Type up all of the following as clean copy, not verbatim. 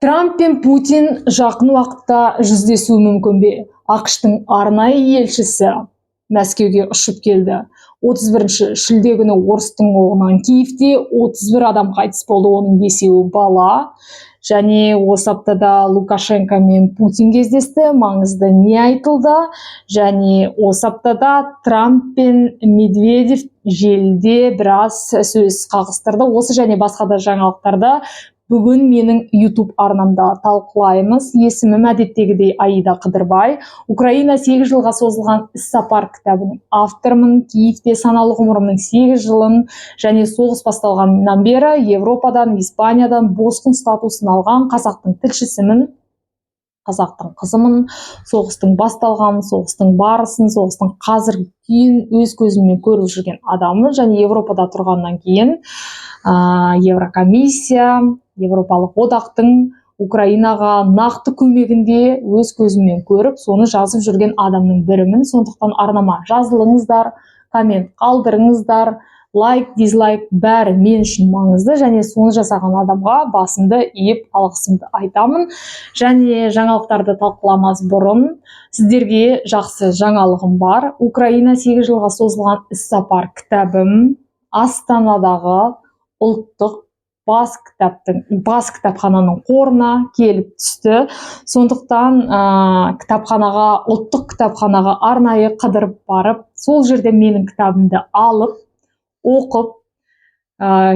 Трамп пен Путин жақын уақытта жүздесуі мүмкін бе? ақш-тың арнайы елшісі Мәскеуге ұшып келді. 31 шілде күні орыстың оғынан Киевте 31 адам қайтыс болды, оның 5-еуі бала. Және осы аптада Лукашенко мен Путин кездесті. Маңызды не айтылды? Және осы аптада Трамп пен Медведев желіде біраз сөз қағыстырды. Осы және басқа да жаңалықтарды бүгін менің YouTube арнамда талқылаймыз. Есімім әдеттегідей Аида Қыдырбай. Украина 8 жылға созылған іс-сапар кітабының авторымын. Киевте саналы ғұмырымның 8 жылын және соғыс басталғаннан бері Европадан, Испаниядан босқын статусын алған қазақтың тілшісімін. Қазақтың қызымын. Соғыстың басталғанын, соғыстың барысын, соғыстың қазіргі күйін өз көзіммен көріп жүрген адаммын. Және Европада тұрғаннан кейін Еврокомиссия, Европалық одақтың Украинаға нақты көмегінде өз көзіммен көріп, соны жазып жүрген адамның бірімін. Сондықтан арнама жазылыңыздар, коммент қалдырыңыздар, лайк, дизлайк бәрі мен үшін маңызды, және соны жасаған адамға басымды иіп алғысымды айтамын. Және жаңалықтарды талқыламас бұрын сіздерге жақсы жаңалығым бар. Украина 8 жылға созылған іс-сапар кітабым Астанадағы ұлттық бас кітапхананың қорына келіп түсті. Сондықтан ұлттық кітапханаға арнайы қыдырып барып, сол жерде менің кітабымды алып, оқып,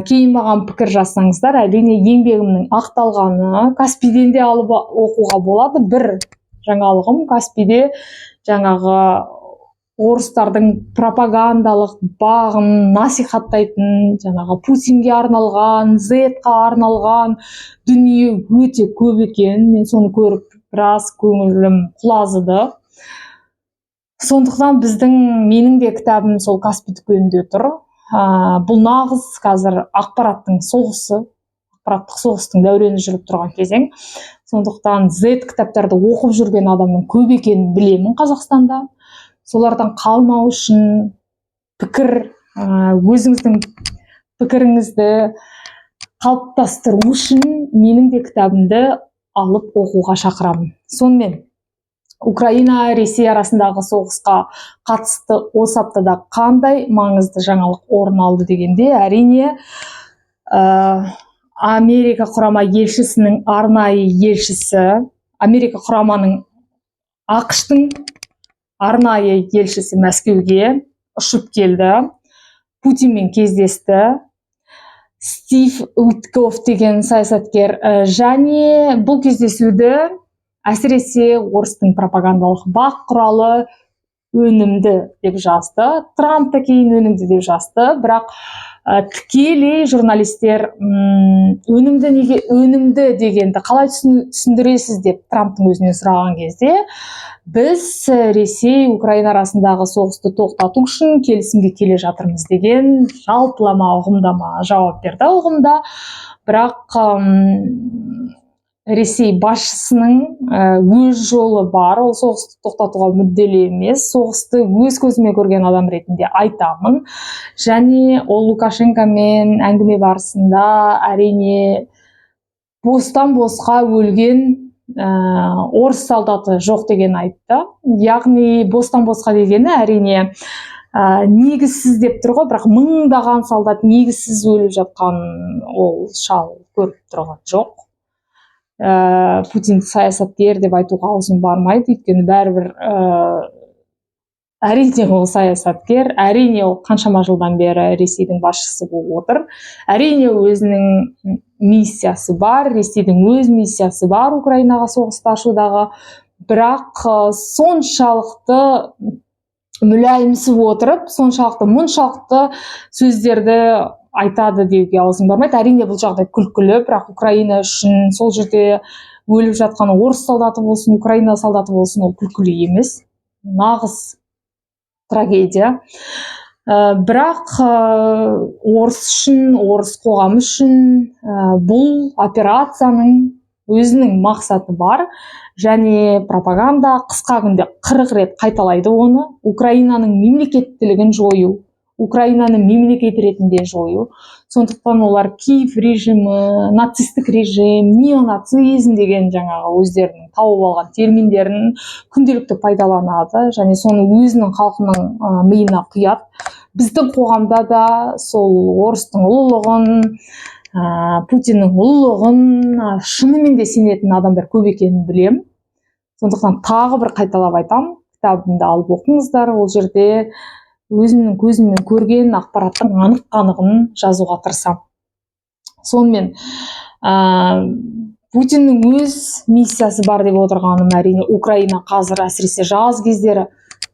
кейін маған пікір жазсаңыздар, әрине еңбегімнің ақталғаны. Каспиден де алып оқуға болады. Бір жаңалығым, Каспиде жаңағы орыстардың пропагандалық бағын насихаттайтын, жаңағы Путинге арналған, Z-қа арналған дүние өте көп екен. Мен соны көріп, біраз көңілім құлазыды. Сондықтан менің де кітабым сол Каспи дүкенінде тұр. Бұл нағыз қазір ақпараттық соғыстың дәурені жүріп тұрған кезең. Сондықтан Z кітаптарды оқып жүрген адамның көп екенін білемін Қазақстанда. Солардан қалмау үшін өзіңіздің пікіріңізді қалыптастыру үшін менің де кітабымды алып оқуға шақырамын. Сонымен, Украина Ресей арасындағы соғысқа қатысты осы аптада қандай маңызды жаңалық орын алды дегенде, әрине Америка құрама елшісінің арнайы елшісі, Америка құраманың ақш-тың арнайы елшісі Мәскеуге ұшып келді. Путинмен кездесті. Стив Уитков деген саясаткер. Және бұл кездесуді әсіресе орыстың пропагандалық бақ құралы өнімді деп жазды. Трамп та кейін өнімді деп жазды. Бірақ тікелей журналистер өнімді дегенді қалай түсіндіресіз деп Трамптың өзінен сұраған кезде, біз Ресей, Украина арасындағы соғысты тоқтату үшін келісімге келе жатырмыз деген жалпылама ұғымдама жауап берді. Ұғымда, бірақ Ресей басшысының өз жолы бар, ол соғысты тоқтатуға мүдделі емес. Соғысты өз көзіме көрген адам ретінде айтамын. Және ол Лукашенкомен әңгіме барысында әрине бостан босқа өлген орыс солдаты жоқ деген айтты. Яғни бостан босқа дегені әрине негізсіз деп тұр ғой, бірақ мыңдаған солдат негізсіз өліп жатқан ол шал көріп тұрған жоқ. Путин саясаткер деп айтуға аузым бармайды, өйткені бәрібір әрине ол саясаткер, әрине ол қаншама жылдан бері Ресейдің басшысы болып отыр. Әрине өзінің миссиясы бар, Ресейдің өз миссиясы бар Украинаға соғысты ашудағы, бірақ соншалықты мүләйімсіп отырып, мұншалықты сөздерді айтады деуге аузым бармайды. Әрине бұл жағдай күлкілі, бірақ Украина үшін сол жерде өліп жатқан орыс солдаты болсын, Украина солдаты болсын, ол күлкілі емес. Нағыз трагедия. Бірақ орыс үшін, орыс қоғамы үшін бұл операцияның өзінің мақсаты бар. Және пропаганда қысқа күнде 40 рет қайталайды оны. Украинаның мемлекеттілігін жою, Украинаны мемлекет ретінде жою. Сондықтан олар Киев режимі, нацистік режим, неонацизм деген жаңағы өздерінің тауып алған терминдерін күнделікті пайдаланады және соны өзінің халқының миына құяды. Біздің қоғамда да сол орыстың ұлылығын, Путиннің ұлылығын шынымен де сенетін адамдар көп екенін білем. Сондықтан тағы бір қайталап айтам, кітабымды алып оқыңыздар. Ол жерде өзімнің көзіммен көрген ақпараттың анық-қанығын жазуға тырысамын. Сонымен Путиннің өз миссиясы бар деп отырғаным әрине Украина қазір әсіресе жаз кездері,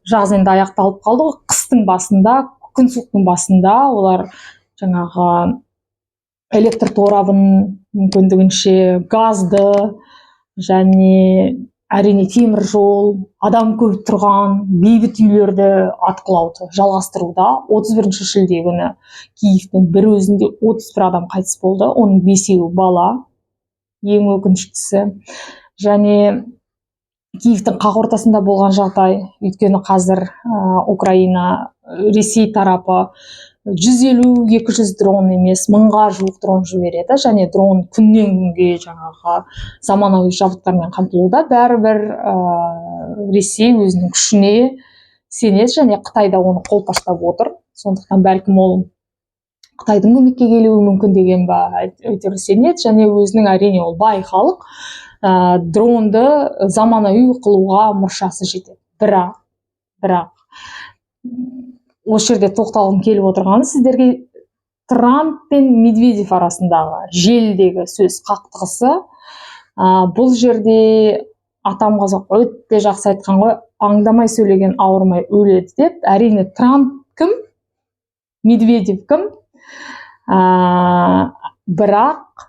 жаз енді аяқталып қалды ғой, қыстың басында, күн суықтың басында олар жаңағы электр торабын мүмкіндігінше газды және әрине темір жол, адам көп тұрған бейбіт үйлерді атқылауды жалғастыруда. 31 шілде күні Киевтің бір өзінде 31 адам қайтыс болды, оның 5-еуі бала, ең өкініштісі. Және Киевтің қақ ортасында болған жағдай, өйткені қазір Украина, Ресей тарапы 150-200 дрон емес, 1000-ға жуық дрон жібереді, және дрон күннен күнге жаңағы заманауи жабдықтармен қамтылуда. Бәрібір Ресей өзінің күшіне сенеді және Қытайда оны қолпаштап отыр. Сондықтан бәлкім ол Қытайдың көмекке келуі мүмкін деген өйтер сенеді, және өзінің әрине ол бай халық дронды заманауи қылуға мұршасы жетеді. Бірақ осы жерде тоқталғым келіп отырғаны сіздерге Трамп пен Медведев арасындағы желідегі сөз қақтығысы. Бұл жерде атам қазақ өте жақсы айтқан ғой, аңдамай сөйлеген ауырмай өледі деп. Әрине Трамп кім, Медведев кім? Бірақ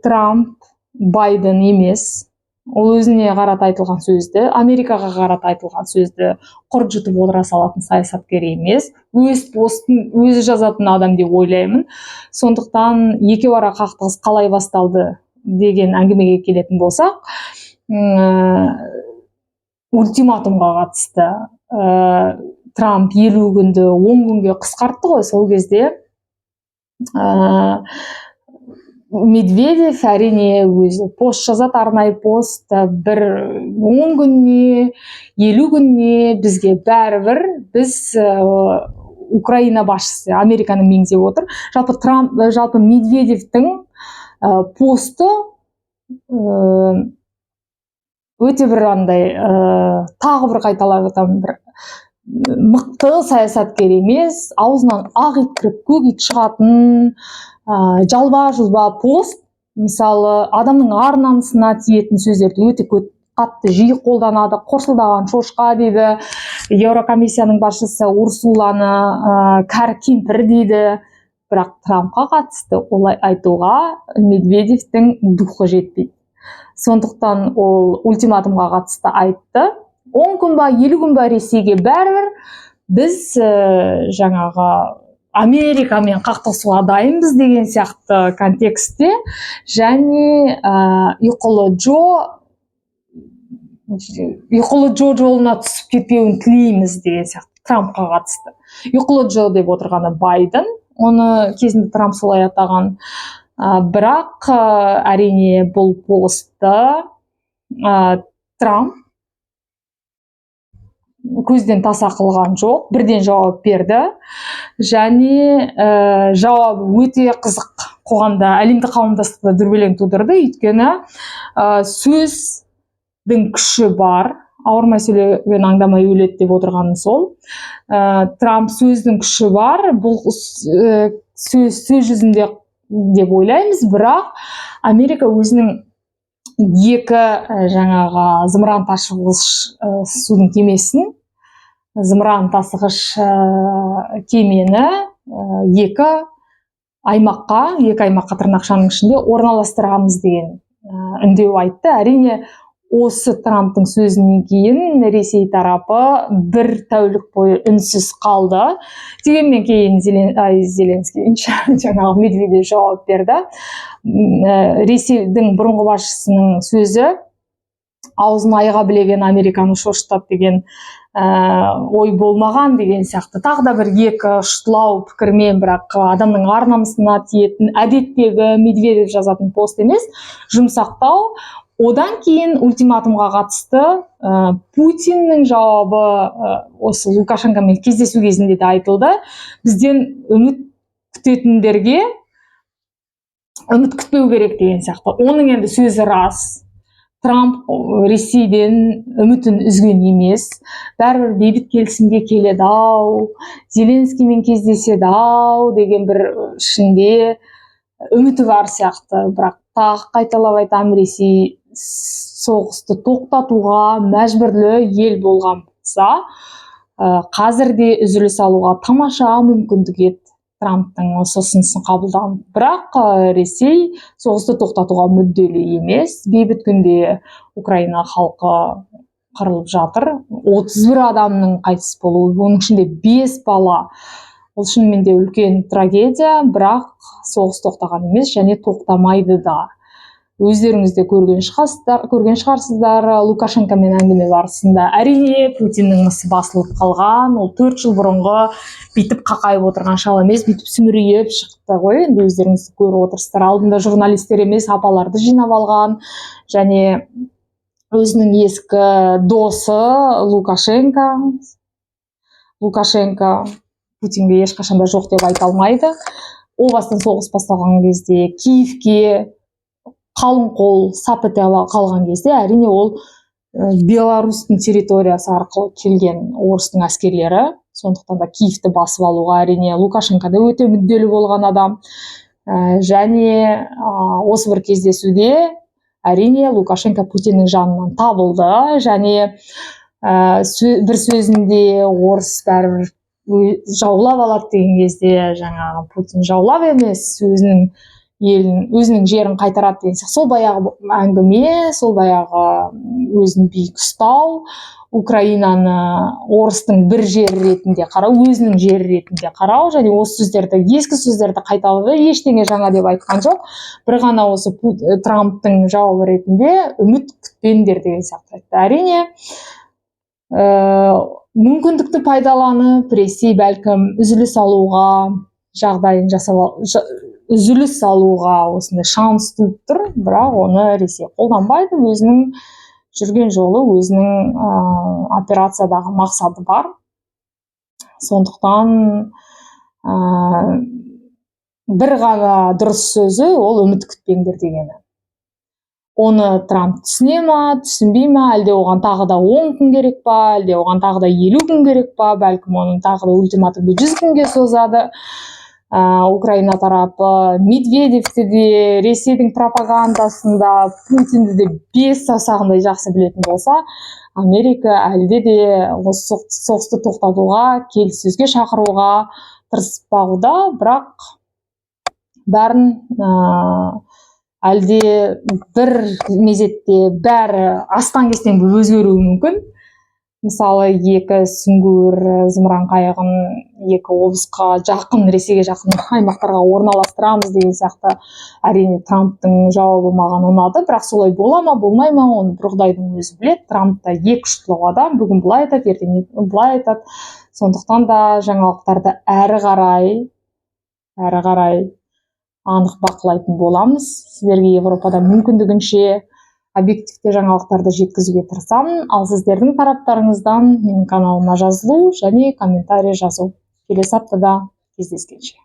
Трамп Байден емес. Ол өзіне қарата айтылған сөзді, Америкаға қарата айтылған сөзді құр жұтып отыра салатын саясаткер емес. Өз постын өзі жазатын адам деп ойлаймын. Сондықтан екеуара қақтығыс қалай басталды деген әңгімеге келетін болсақ, ультиматумға қатысты Трамп 50 күнді 10 күнге қысқартты ғой. Сол кезде Медведев әрине өзі пост жазады, арнайы пост, бір 10 күнне, 50 күнне бізге бәрібір, біз Украина басшысы Американы меңзеп отыр. Жалпы Медведевтің посты өте бір андай, тағы бір қайталап жатамын, бір мықты саясаткер емес, аузынан ақ ит кіріп көк ит шығатын жалба-жұлба пост. Мысалы, адамның ар-намысына тиетін сөздерді өте қатты жиі қолданады. Қорсылдаған шошқа дейді, Еурокомиссияның басшысы Урсуланы кәрі кемпір дейді. Бірақ Трампқа қатысты олай айтуға Медведевтің духы жетпейді. Сондықтан ол ультиматумға қатысты айтты. 10 күн ба, 50 күн ба Ресейге бәрібір біз жаңағы Америкамен қақтығысуға дайынбыз деген сияқты контекстте, және ұйқылы Джо жолына түсіп кетпеуін тілейміз деген сияқты Трампқа қатысты. Ұйқылы Джо деп отырғаны Байден, оны кезінде Трамп солай атаған. Бірақ әрине бұл посты Трамп көзден таса қылған жоқ, бірден жауап берді. Және жауап өте қызық, қоғамда, әлемдік қауымдастықта дүрбелең тудырды. Өйткені сөздің күші бар. Ауырмай сөйлеген аңдамай өледі деп отырғаны сол. Трамп сөздің күші бар. Бұл сөз жүзінде деп ойлаймыз, бірақ Америка өзінің екі жаңағы зымыран тасығыш судың кемесін, зымыран тасығыш кемені екі аймаққа тырнақшаның ішінде орналастырамыз деген үндеу айтты. Әрине, осы Трамптың сөзінен кейін Ресей тарапы бір тәулік бойы үнсіз қалды. Дегенмен кейін Зеленский жаңағы Медведев жауап берді. Ресейдің бұрынғы басшысының сөзі аузын айға білеген Американы шошытады деген ой болмаған деген сияқты тағы да бір екі ұштылау пікірмен, бірақ адамның ар намысына тиетін әдеттегі Медведев жазатын пост емес, жұмсақтау. Одан кейін ультиматумға қатысты Путиннің жауабы осы Лукашенкомен кездесу кезінде де айтылды. Бізден үміт күтетіндерге үміт күтпеу керек деген сияқты. Оның енді сөзі рас. Трамп Ресейден үмітін үзген емес. Бәрібір бейбіт келісімге келеді-ау, Зеленскиймен кездеседі-ау деген бір ішінде үміті бар сияқты. Бірақ тағы қайталап айтамын, Ресей соғысты тоқтатуға мәжбүрлі ел болған болса, қазір де үзіліс алуға тамаша мүмкіндік еді Трамптың осы ұсынысын қабылданып. Бірақ Ресей соғысты тоқтатуға мүдделі емес. Бейбіт күнде Украина халқы қырылып жатыр. 31 адамның қайтыс болуы, оның ішінде 5 бала. Ол шынымен де үлкен трагедия, бірақ соғыс тоқтаған емес және тоқтамайды да. Өздеріңіз де көрген шығарсыздар, Лукашенкомен әңгіме барысында әрине Путиннің мысы басылып қалған. Ол 4 жыл бұрынғы бүйтіп қақайып отырған шал емес, бүйтіп сүмірейіп шықты ғой. Енді өздеріңіз көріп отырсыздар. Алдында журналистер емес, апаларды жинап алған және өзінің ескі досы Лукашенко Путинге ешқашанда жоқ деп айта алмайды. О бастан соғыс басталған кезде Киевке қалың қол сап ете қалған кезде, әрине ол Беларусьтың территориясы арқылы келген орыстың әскерлері. Сондықтан да Киевті басып алуға әрине Лукашенко да өте мүдделі болған адам. Және осы бір кездесуде әрине Лукашенко Путиннің жанынан табылды. Және бір сөзінде орыс бәрібір жаулап алады деген кезде, жаңағы Путин жаулап емес, өзінің елін, өзінің жерін қайтарады деген сияқты. Сол баяғы әңгіме, сол баяғы өзін биік ұстау, Украинаны орыстың бір жері ретінде қарау, өзінің жері ретінде қарау, және осы сөздерді, ескі сөздерді қайталады, ештеңе жаңа деп айтқан жоқ. Бір ғана осы Трамптың жауабы ретінде үміт күтпеңдер деген сияқты айтты. Әрине, мүмкіндікті пайдаланып, Ресей бәлкім үзіліс алуға жағдайын жасап, үзіліс алуға осындай шанс туып тұр, бірақ оны Ресей қолданбайды. Өзінің жүрген жолы, өзінің операциядағы мақсаты бар. Сондықтан бір ғана дұрыс сөзі ол үміт күтпеңдер дегені. Оны Трамп түсіне ма, түсінбей ма, әлде оған тағы да 10 күн керек па, әлде оған тағы да 50 күн керек па, бәлкім оның тағы да ультиматумды 100 күнге созады. Украина тарапы Медведевті де, Ресейдің пропагандасында Путинді де 5 саусағындай жақсы білетін болса, Америка әлде де осы соғысты тоқтатуға, келіссөзге шақыруға тырыспауда, бірақ бәрін әлде бір мезетте бәрі астан-кестен өзгеруі мүмкін. Мысалы, екі сүңгуір зымыран қайығын екі облысқа жақын, Ресейге жақын аймақтарға орналастырамыз деген сияқты. Әрине Трамптың жауабы маған ұнады, бірақ солай бола ма, болмай ма, оны бір Құдайдың өзі біледі. Трамп та екі ұштылау адам, бүгін былай айтады, ертең былай айтады. Сондықтан да жаңалықтарды әрі қарай анық бақылайтын боламыз. Сіздерге Европада мүмкіндігінше объективті жаңалықтарды жеткізуге тырысамын. Ал сіздердің тараптарыңыздан менің каналыма жазылу және комментарий жазу. Келесі аптада кездескенше.